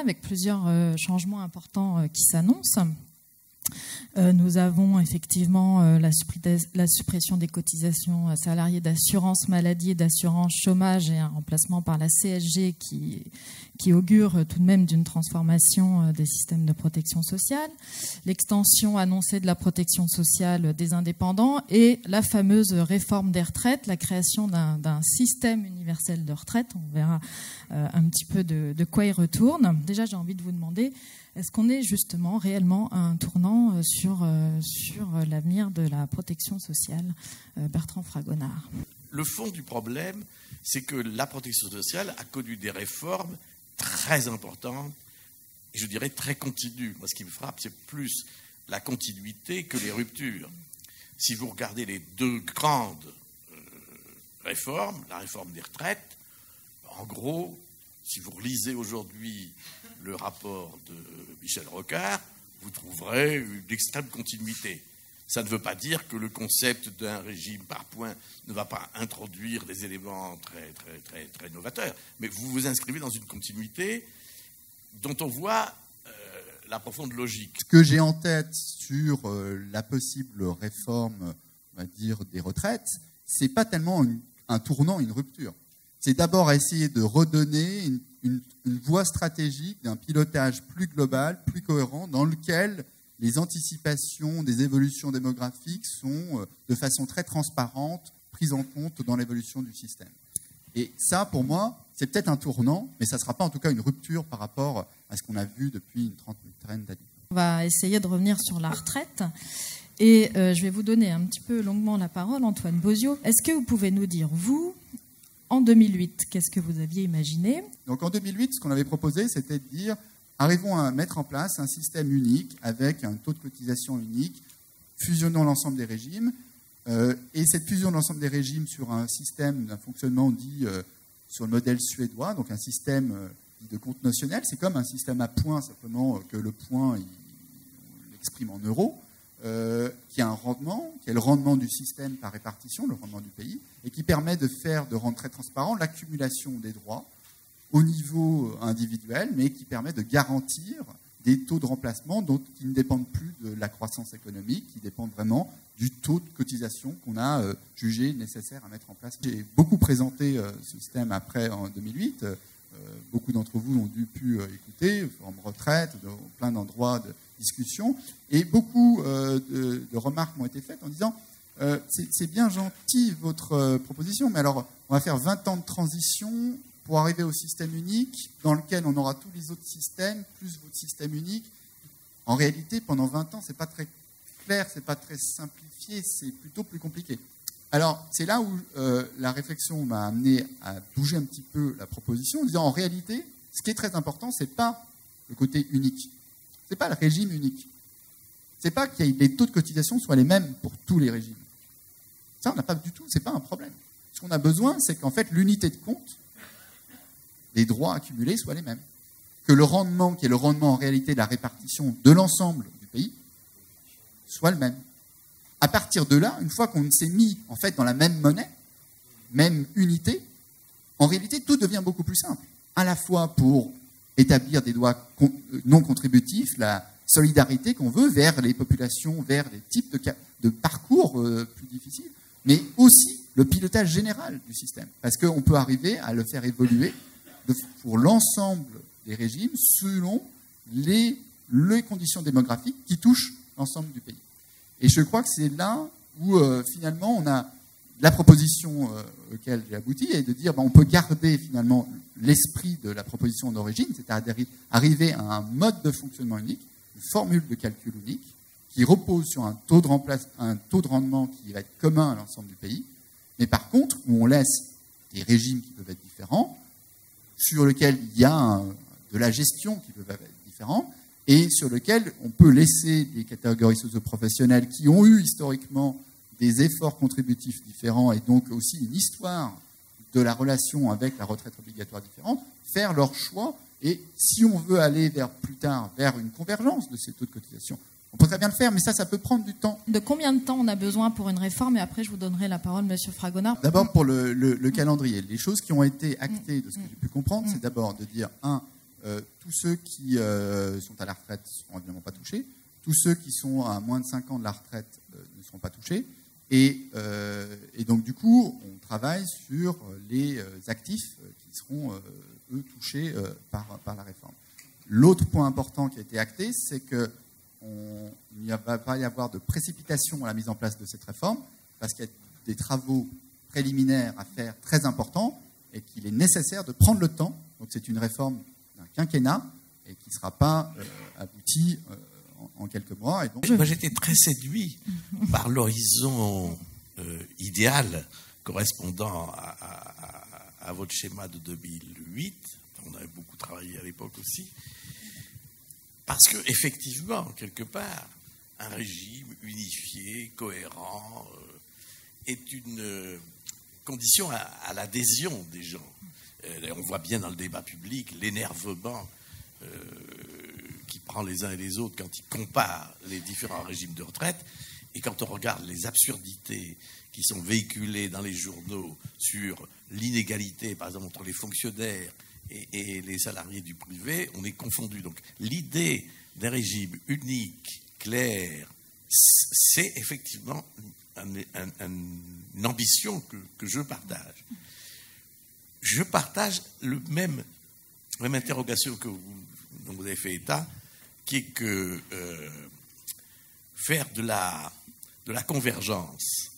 avec plusieurs changements importants qui s'annoncent. Nous avons effectivement la suppression des cotisations salariées d'assurance maladie et d'assurance chômage et un remplacement par la CSG qui augure tout de même d'une transformation des systèmes de protection sociale, l'extension annoncée de la protection sociale des indépendants et la fameuse réforme des retraites, la création d'un système universel de retraite. On verra un petit peu de quoi il retourne. Déjà, j'ai envie de vous demander, est-ce qu'on est justement réellement à un tournant sur l'avenir de la protection sociale, Bertrand Fragonard? Le fond du problème, c'est que la protection sociale a connu des réformes très importantes, et je dirais très continues. Moi, ce qui me frappe, c'est plus la continuité que les ruptures. Si vous regardez les deux grandes réformes, la réforme des retraites, en gros, si vous relisez aujourd'hui le rapport de Michel Rocard, vous trouverez une extrême continuité. Ça ne veut pas dire que le concept d'un régime par points ne va pas introduire des éléments très, très, très, très novateurs. Mais vous vous inscrivez dans une continuité dont on voit la profonde logique. Ce que j'ai en tête sur la possible réforme, on va dire, des retraites, c'est pas tellement un tournant, une rupture. C'est d'abord essayer de redonner une voie stratégique d'un pilotage plus global, plus cohérent, dans lequel les anticipations des évolutions démographiques sont de façon très transparente prises en compte dans l'évolution du système. Et ça, pour moi, c'est peut-être un tournant, mais ça ne sera pas en tout cas une rupture par rapport à ce qu'on a vu depuis une trentaine d'années. On va essayer de revenir sur la retraite. Et je vais vous donner un petit peu longuement la parole, Antoine Bozio. Est-ce que vous pouvez nous dire, vous, en 2008, qu'est-ce que vous aviez imaginé? Donc en 2008, ce qu'on avait proposé, c'était de dire, arrivons à mettre en place un système unique avec un taux de cotisation unique, fusionnons l'ensemble des régimes. Et cette fusion de l'ensemble des régimes sur un système d'un fonctionnement dit sur le modèle suédois, donc un système dit de compte notionnel, c'est comme un système à points, simplement que le point, on l'exprime en euros, qui a un rendement, qui est le rendement du système par répartition, le rendement du pays, et qui permet de rendre très transparent l'accumulation des droits au niveau individuel, mais qui permet de garantir des taux de remplacement qui ne dépendent plus de la croissance économique, qui dépendent vraiment du taux de cotisation qu'on a jugé nécessaire à mettre en place. J'ai beaucoup présenté ce système après en 2008. Beaucoup d'entre vous ont pu écouter, forme retraite, plein d'endroits de discussion, et beaucoup de remarques m'ont été faites en disant c'est bien gentil votre proposition, mais alors on va faire 20 ans de transition pour arriver au système unique dans lequel on aura tous les autres systèmes plus votre système unique. En réalité, pendant 20 ans, c'est pas très clair, c'est pas très simplifié, c'est plutôt plus compliqué. Alors, c'est là où la réflexion m'a amené à bouger un petit peu la proposition en disant en réalité, ce qui est très important, c'est pas le côté unique. C'est pas le régime unique. C'est pas que les taux de cotisation soient les mêmes pour tous les régimes. Ça, on n'a pas du tout, c'est pas un problème. Ce qu'on a besoin, c'est qu'en fait, l'unité de compte des droits accumulés soient les mêmes. Que le rendement, qui est le rendement en réalité de la répartition de l'ensemble du pays, soit le même. À partir de là, une fois qu'on s'est mis en fait dans la même monnaie, même unité, en réalité, tout devient beaucoup plus simple. À la fois pour établir des droits non contributifs, la solidarité qu'on veut vers les populations, vers les types de parcours plus difficiles, mais aussi le pilotage général du système. Parce qu'on peut arriver à le faire évoluer pour l'ensemble des régimes selon les conditions démographiques qui touchent l'ensemble du pays. Et je crois que c'est là où finalement on a la proposition auquel j'ai abouti est de dire on peut garder finalement l'esprit de la proposition d'origine, c'est-à-dire arriver à un mode de fonctionnement unique, une formule de calcul unique qui repose sur un taux de rendement qui va être commun à l'ensemble du pays, mais par contre où on laisse des régimes qui peuvent être différents, sur lesquels il y a de la gestion qui peut être différente, et sur lequel on peut laisser des catégories socio-professionnelles qui ont eu historiquement des efforts contributifs différents et donc aussi une histoire de la relation avec la retraite obligatoire différente, faire leur choix. Et si on veut aller plus tard vers une convergence de ces taux de cotisation, on peut très bien le faire, mais ça peut prendre du temps. De combien de temps on a besoin pour une réforme? Et après, je vous donnerai la parole, Monsieur Fragonard. D'abord, pour le calendrier. Les choses qui ont été actées, de ce que j'ai pu comprendre, c'est d'abord de dire, tous ceux qui sont à la retraite ne seront évidemment pas touchés. Tous ceux qui sont à moins de 5 ans de la retraite ne seront pas touchés. Et donc, du coup, on travaille sur les actifs qui seront, eux, touchés par la réforme. L'autre point important qui a été acté, c'est qu'il ne va pas y avoir de précipitation à la mise en place de cette réforme, parce qu'il y a des travaux préliminaires à faire très importants et qu'il est nécessaire de prendre le temps. Donc, c'est une réforme d'un quinquennat et qui ne sera pas aboutie en quelques mois. Et donc... Moi, j'étais très séduit par l'horizon idéal correspondant à votre schéma de 2008. On avait beaucoup travaillé à l'époque aussi. Parce que, effectivement, quelque part, un régime unifié, cohérent, est une condition à l'adhésion des gens. On voit bien dans le débat public l'énervement qui prend les uns et les autres quand ils comparent les différents régimes de retraite. Et quand on regarde les absurdités qui sont véhiculées dans les journaux sur l'inégalité, par exemple, entre les fonctionnaires et les salariés du privé, on est confondu. Donc l'idée d'un régime unique, clair, c'est effectivement une ambition que je partage. Je partage la même interrogation dont vous avez fait état, qui est que faire de la convergence,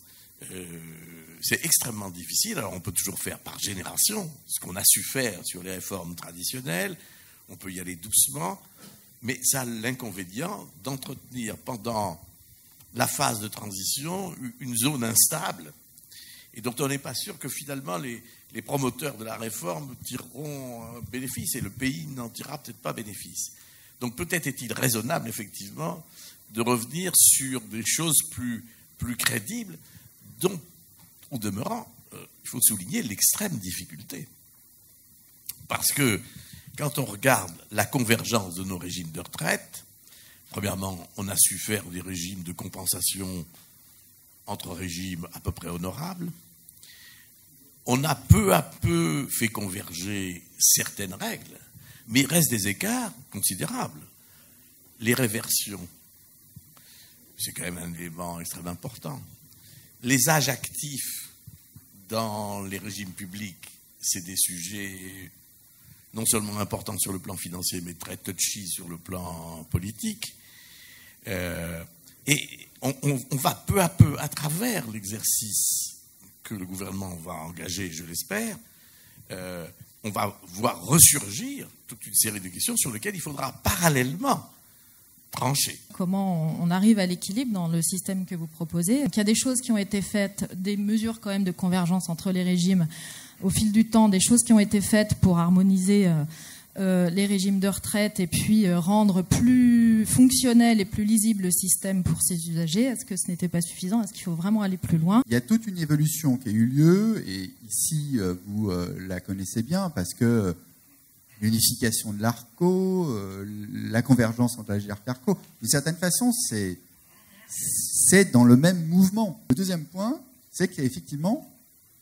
c'est extrêmement difficile. Alors on peut toujours faire par génération, ce qu'on a su faire sur les réformes traditionnelles, on peut y aller doucement, mais ça a l'inconvénient d'entretenir pendant la phase de transition une zone instable, et dont on n'est pas sûr que finalement les promoteurs de la réforme tireront bénéfice, et le pays n'en tirera peut-être pas bénéfice. Donc peut-être est-il raisonnable, effectivement, de revenir sur des choses plus crédibles, dont, au demeurant, il faut souligner l'extrême difficulté. Parce que quand on regarde la convergence de nos régimes de retraite, premièrement, on a su faire des régimes de compensation entre régimes à peu près honorables. On a peu à peu fait converger certaines règles, mais il reste des écarts considérables. Les réversions, c'est quand même un élément extrêmement important. Les âges actifs dans les régimes publics, c'est des sujets non seulement importants sur le plan financier, mais très touchy sur le plan politique. Et on va peu à peu, à travers l'exercice que le gouvernement va engager, je l'espère, on va voir ressurgir toute une série de questions sur lesquelles il faudra parallèlement trancher. Comment on arrive à l'équilibre dans le système que vous proposez? Il y a des choses qui ont été faites, des mesures quand même de convergence entre les régimes au fil du temps, des choses qui ont été faites pour harmoniser les régimes de retraite et puis rendre plus fonctionnel et plus lisible le système pour ses usagers. Est-ce que ce n'était pas suffisant? Est-ce qu'il faut vraiment aller plus loin? Il y a toute une évolution qui a eu lieu, et ici vous la connaissez bien, parce que l'unification de l'ARCO, la convergence entre la GRP et l'ARCO, d'une certaine façon, c'est dans le même mouvement. Le deuxième point, c'est qu'effectivement,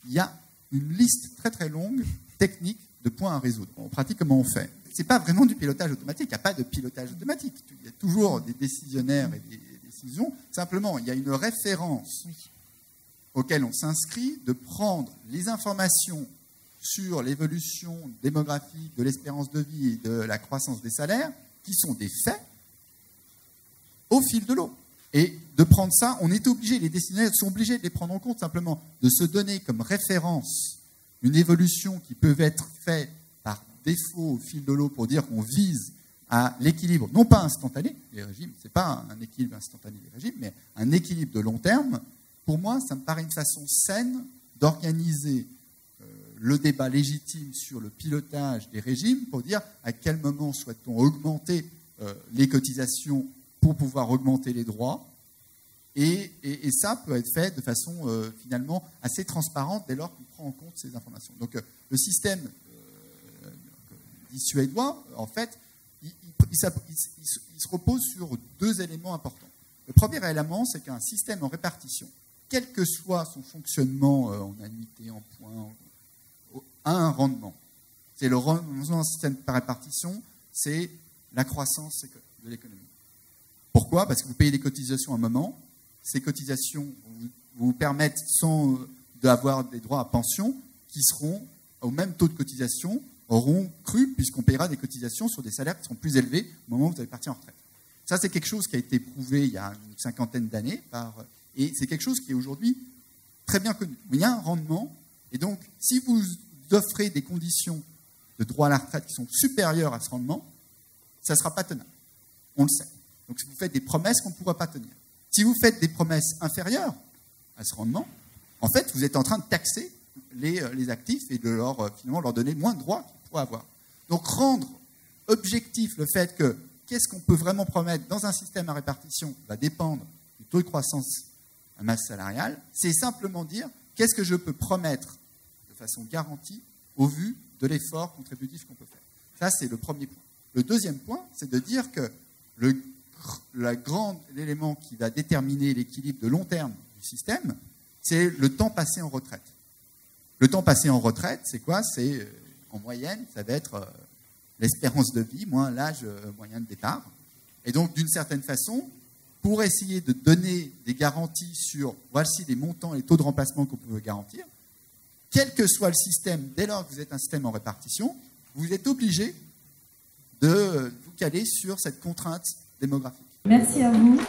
il y a une liste très très longue, technique, de points à résoudre. En pratique, comment on fait? C'est pas vraiment du pilotage automatique, il n'y a pas de pilotage automatique. Il y a toujours des décisionnaires et des décisions. Simplement, il y a une référence auquel on s'inscrit de prendre les informations sur l'évolution démographique, de l'espérance de vie et de la croissance des salaires, qui sont des faits, au fil de l'eau. Et de prendre ça, on est obligé, les décisionnaires sont obligés de les prendre en compte, simplement, de se donner comme référence une évolution qui peut être faite par défaut au fil de l'eau pour dire qu'on vise à l'équilibre, non pas instantané, les régimes, c'est pas un équilibre instantané des régimes, mais un équilibre de long terme. Pour moi, ça me paraît une façon saine d'organiser le débat légitime sur le pilotage des régimes pour dire à quel moment souhaite-t-on augmenter les cotisations pour pouvoir augmenter les droits. Et ça peut être fait de façon finalement assez transparente dès lors qu'on prend en compte ces informations. Donc le système dit suédois, en fait, il se repose sur deux éléments importants. Le premier élément, c'est qu'un système en répartition, quel que soit son fonctionnement en annuité, en points, a un rendement. C'est le renoncement à un système par répartition, c'est la croissance de l'économie. Pourquoi? Parce que vous payez des cotisations à un moment, ces cotisations vous permettent, sans d'avoir des droits à pension, qui seront au même taux de cotisation, auront cru, puisqu'on paiera des cotisations sur des salaires qui seront plus élevés au moment où vous allez partir en retraite. Ça, c'est quelque chose qui a été prouvé il y a une cinquantaine d'années, et c'est quelque chose qui est aujourd'hui très bien connu. Il y a un rendement, et donc, si vous offrez des conditions de droit à la retraite qui sont supérieures à ce rendement, ça ne sera pas tenable. On le sait. Donc, si vous faites des promesses qu'on ne pourra pas tenir. Si vous faites des promesses inférieures à ce rendement, en fait, vous êtes en train de taxer les actifs et de finalement leur donner moins de droits qu'ils pourraient avoir. Donc, rendre objectif le fait que qu'est-ce qu'on peut vraiment promettre dans un système à répartition va dépendre du taux de croissance à masse salariale, c'est simplement dire qu'est-ce que je peux promettre de façon garantie au vu de l'effort contributif qu'on peut faire. Ça, c'est le premier point. Le deuxième point, c'est de dire que l'élément qui va déterminer l'équilibre de long terme du système, c'est le temps passé en retraite. Le temps passé en retraite, c'est quoi? C'est, en moyenne, ça va être l'espérance de vie moins l'âge moyen de départ. Et donc, d'une certaine façon, pour essayer de donner des garanties sur voici les montants et les taux de remplacement qu'on peut garantir, quel que soit le système, dès lors que vous êtes un système en répartition, vous êtes obligé de vous caler sur cette contrainte démographique. Merci à vous.